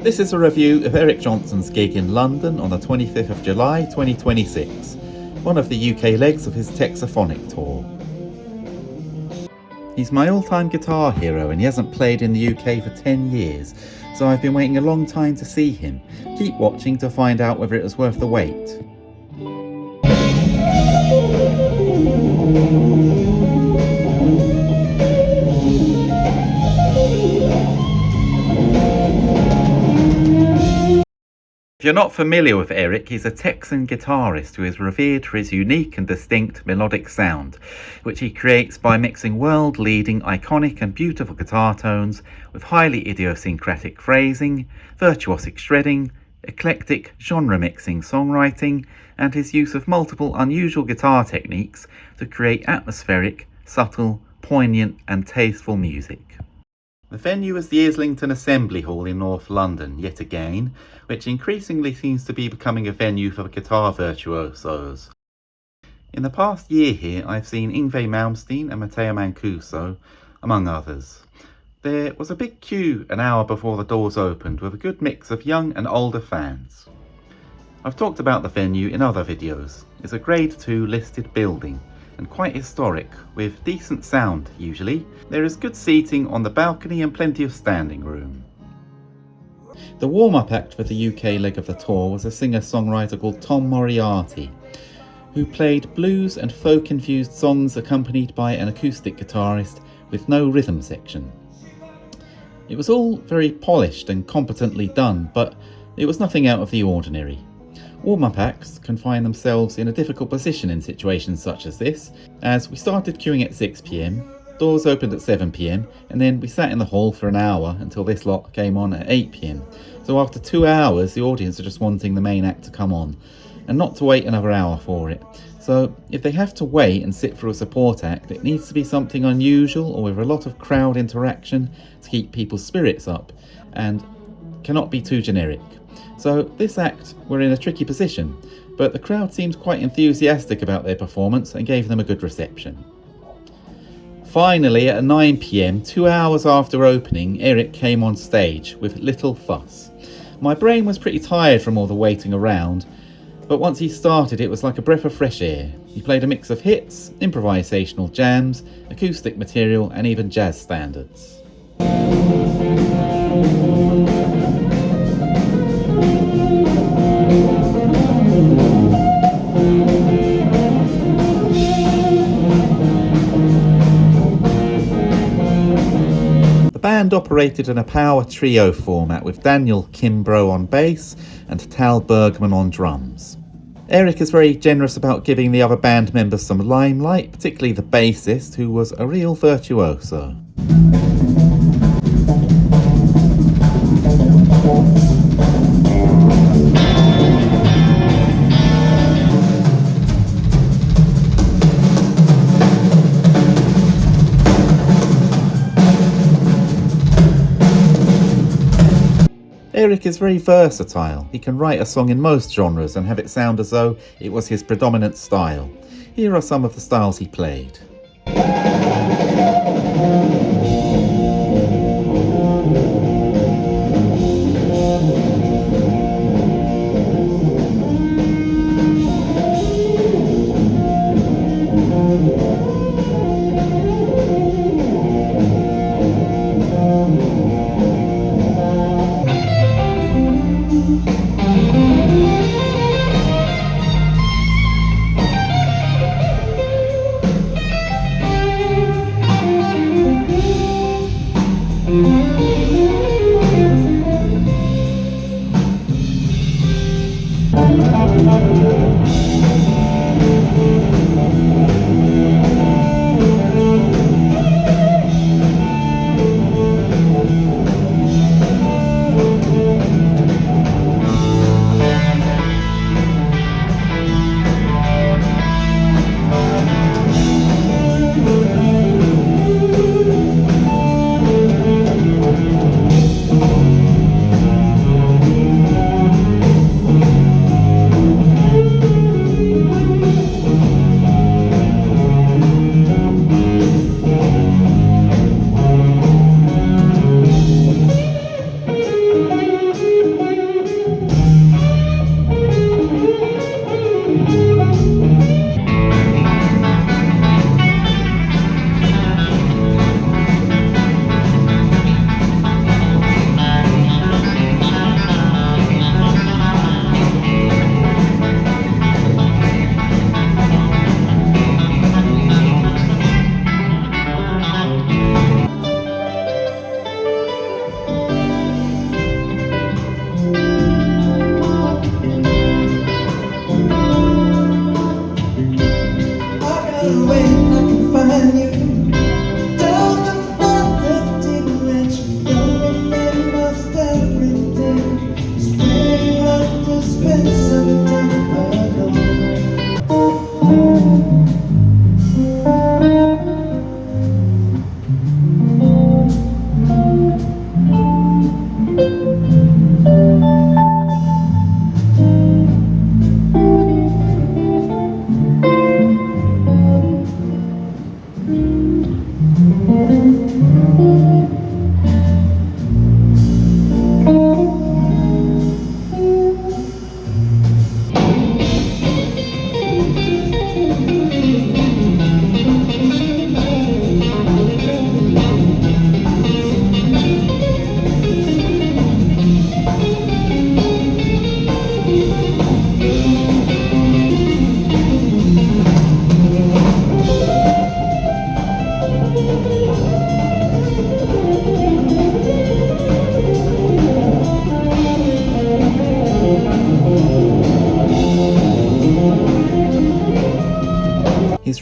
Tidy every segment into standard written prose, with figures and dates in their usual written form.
This is a review of Eric Johnson's gig in London on the 25th of July 2026, one of the UK legs of his Texaphonic tour. He's my all-time guitar hero and he hasn't played in the UK for 10 years, so I've been waiting a long time to see him. Keep watching to find out whether it was worth the wait. If you're not familiar with Eric, he's a Texan guitarist who is revered for his unique and distinct melodic sound, which he creates by mixing world-leading, iconic and beautiful guitar tones with highly idiosyncratic phrasing, virtuosic shredding, eclectic genre-mixing songwriting, and his use of multiple unusual guitar techniques to create atmospheric, subtle, poignant and tasteful music. The venue is the Islington Assembly Hall in North London, yet again, which increasingly seems to be becoming a venue for guitar virtuosos. In the past year here, I've seen Yngwie Malmsteen and Matteo Mancuso, among others. There was a big queue an hour before the doors opened, with a good mix of young and older fans. I've talked about the venue in other videos. It's a Grade 2 listed building, and quite historic, with decent sound usually. There is good seating on the balcony and plenty of standing room. The warm-up act for the UK leg of the tour was a singer-songwriter called Tom Moriarty, who played blues and folk-infused songs accompanied by an acoustic guitarist with no rhythm section. It was all very polished and competently done, but it was nothing out of the ordinary. Warm-up acts can find themselves in a difficult position in situations such as this, as we started queuing at 6 PM, doors opened at 7 PM, and then we sat in the hall for an hour until this lot came on at 8 PM. So after 2 hours, the audience are just wanting the main act to come on, and not to wait another hour for it. So if they have to wait and sit for a support act, it needs to be something unusual or with a lot of crowd interaction to keep people's spirits up, and cannot be too generic. So this act were in a tricky position, but the crowd seemed quite enthusiastic about their performance and gave them a good reception. Finally, at 9 PM, 2 hours after opening, Eric came on stage with little fuss. My brain was pretty tired from all the waiting around, but once he started it was like a breath of fresh air. He played a mix of hits, improvisational jams, acoustic material and even jazz standards. The band operated in a power trio format with Daniel Kimbrough on bass and Tal Bergman on drums. Eric is very generous about giving the other band members some limelight, particularly the bassist, who was a real virtuoso. Eric is very versatile. He can write a song in most genres and have it sound as though it was his predominant style. Here are some of the styles he played.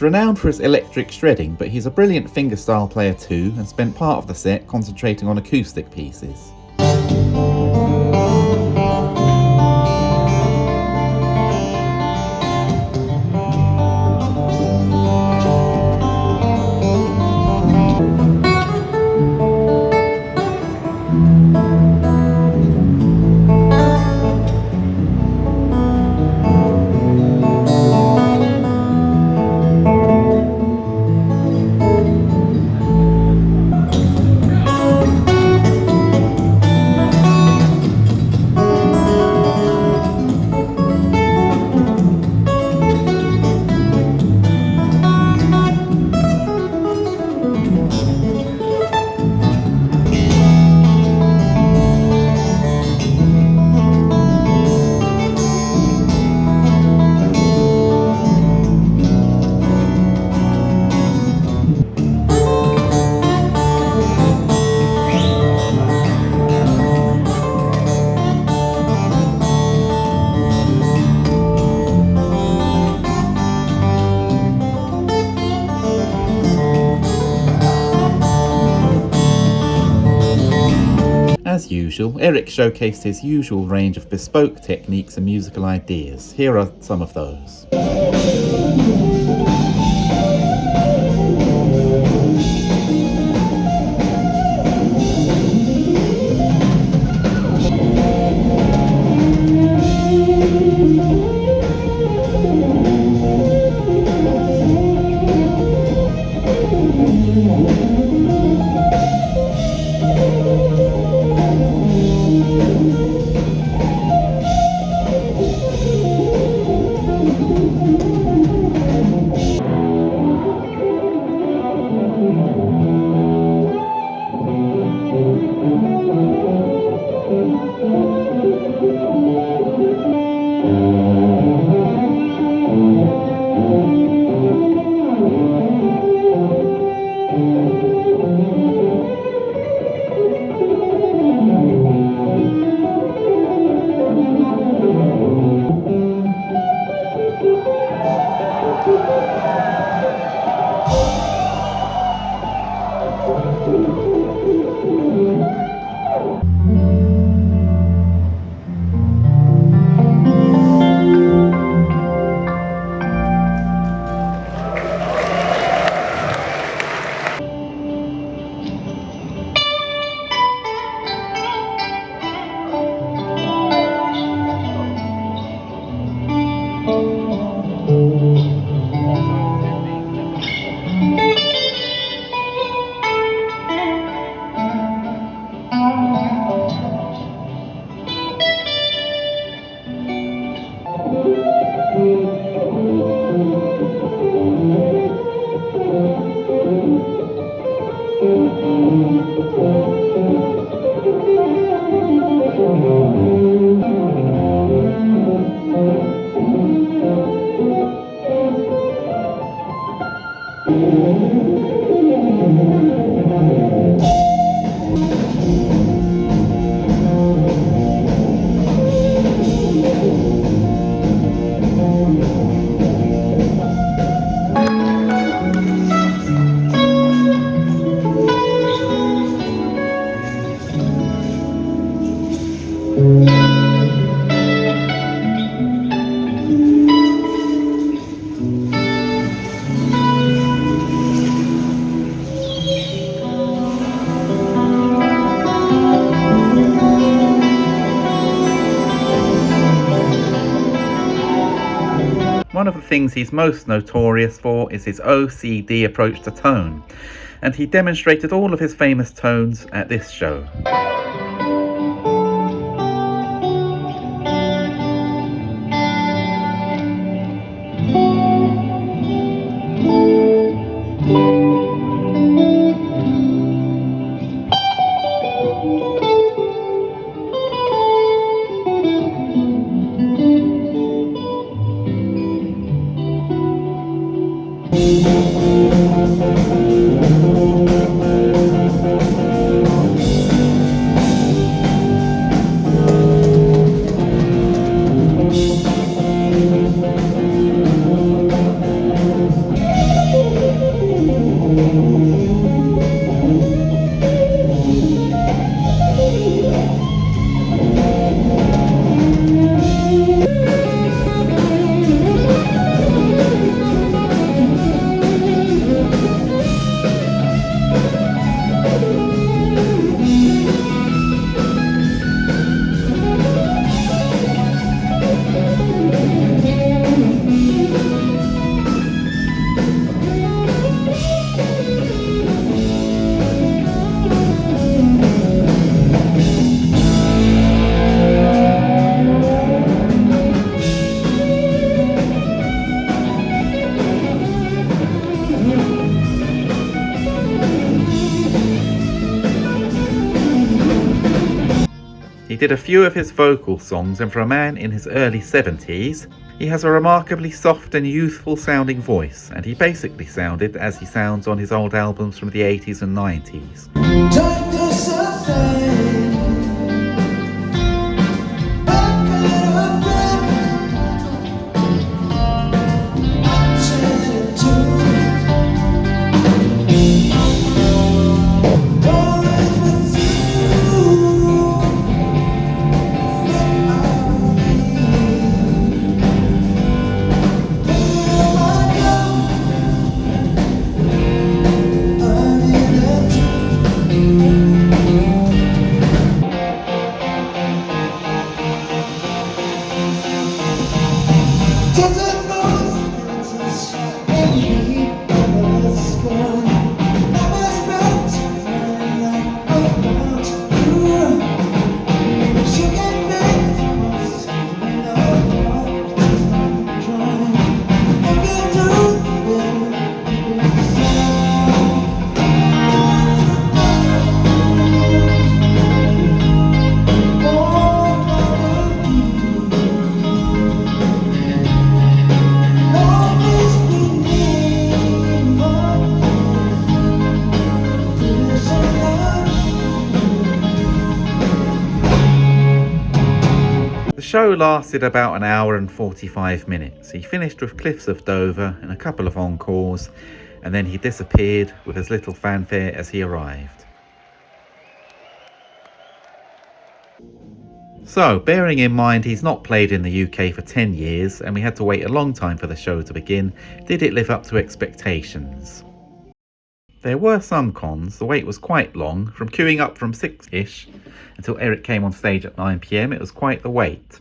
He's renowned for his electric shredding, but he's a brilliant fingerstyle player too, and spent part of the set concentrating on acoustic pieces. As usual, Eric showcased his usual range of bespoke techniques and musical ideas. Here are some of those. One of the things he's most notorious for is his OCD approach to tone, and he demonstrated all of his famous tones at this show. He did a few of his vocal songs, and for a man in his early 70s, he has a remarkably soft and youthful sounding voice, and he basically sounded as he sounds on his old albums from the 80s and 90s. The show lasted about an hour and 45 minutes. He finished with Cliffs of Dover and a couple of encores, and then he disappeared with as little fanfare as he arrived. So, bearing in mind he's not played in the UK for 10 years and we had to wait a long time for the show to begin, did it live up to expectations? There were some cons. The wait was quite long. From queuing up from 6ish until Eric came on stage at 9 PM, it was quite the wait.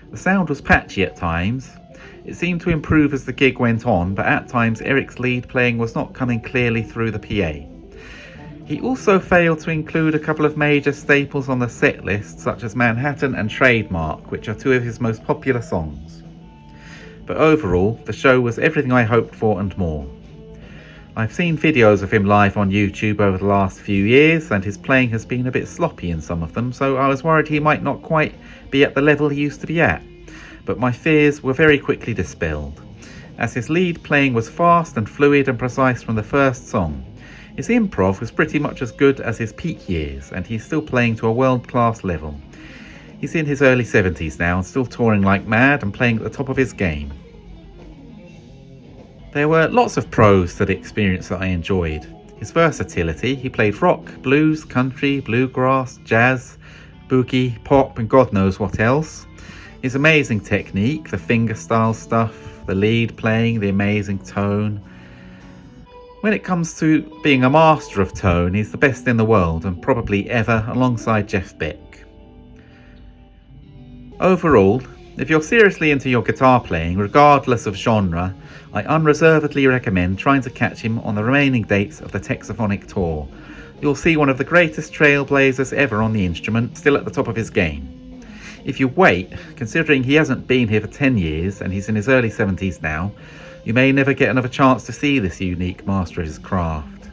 The sound was patchy at times. It seemed to improve as the gig went on, but at times Eric's lead playing was not coming clearly through the PA. He also failed to include a couple of major staples on the set list, such as Manhattan and Trademark, which are two of his most popular songs. But overall, the show was everything I hoped for and more. I've seen videos of him live on YouTube over the last few years, and his playing has been a bit sloppy in some of them, so I was worried he might not quite be at the level he used to be at. But my fears were very quickly dispelled, as his lead playing was fast and fluid and precise from the first song. His improv was pretty much as good as his peak years, and he's still playing to a world-class level. He's in his early 70s now and still touring like mad and playing at the top of his game. There were lots of pros to the experience that I enjoyed. His versatility, he played rock, blues, country, bluegrass, jazz, boogie, pop and God knows what else. His amazing technique, the fingerstyle stuff, the lead playing, the amazing tone. When it comes to being a master of tone, he's the best in the world and probably ever, alongside Jeff Beck. Overall, if you're seriously into your guitar playing, regardless of genre, I unreservedly recommend trying to catch him on the remaining dates of the Texaphonic tour. You'll see one of the greatest trailblazers ever on the instrument, still at the top of his game. If you wait, considering he hasn't been here for 10 years and he's in his early 70s now, you may never get another chance to see this unique master of his craft.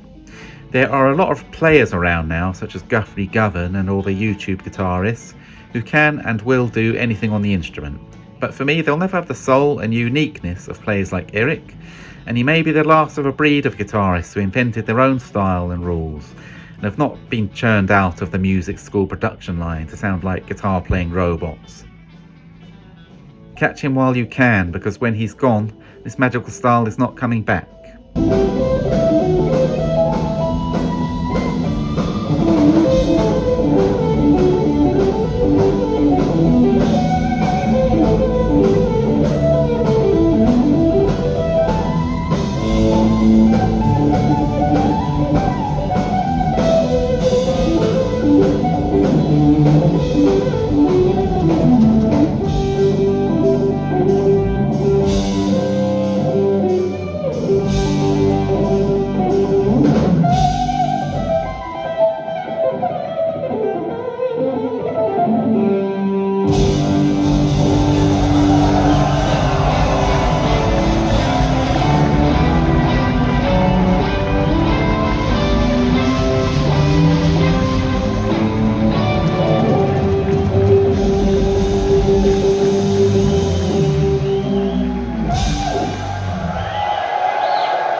There are a lot of players around now, such as Guthrie Govan and all the YouTube guitarists, who can and will do anything on the instrument. But for me, they'll never have the soul and uniqueness of players like Eric, and he may be the last of a breed of guitarists who invented their own style and rules, and have not been churned out of the music school production line to sound like guitar playing robots. Catch him while you can, because when he's gone, this magical style is not coming back.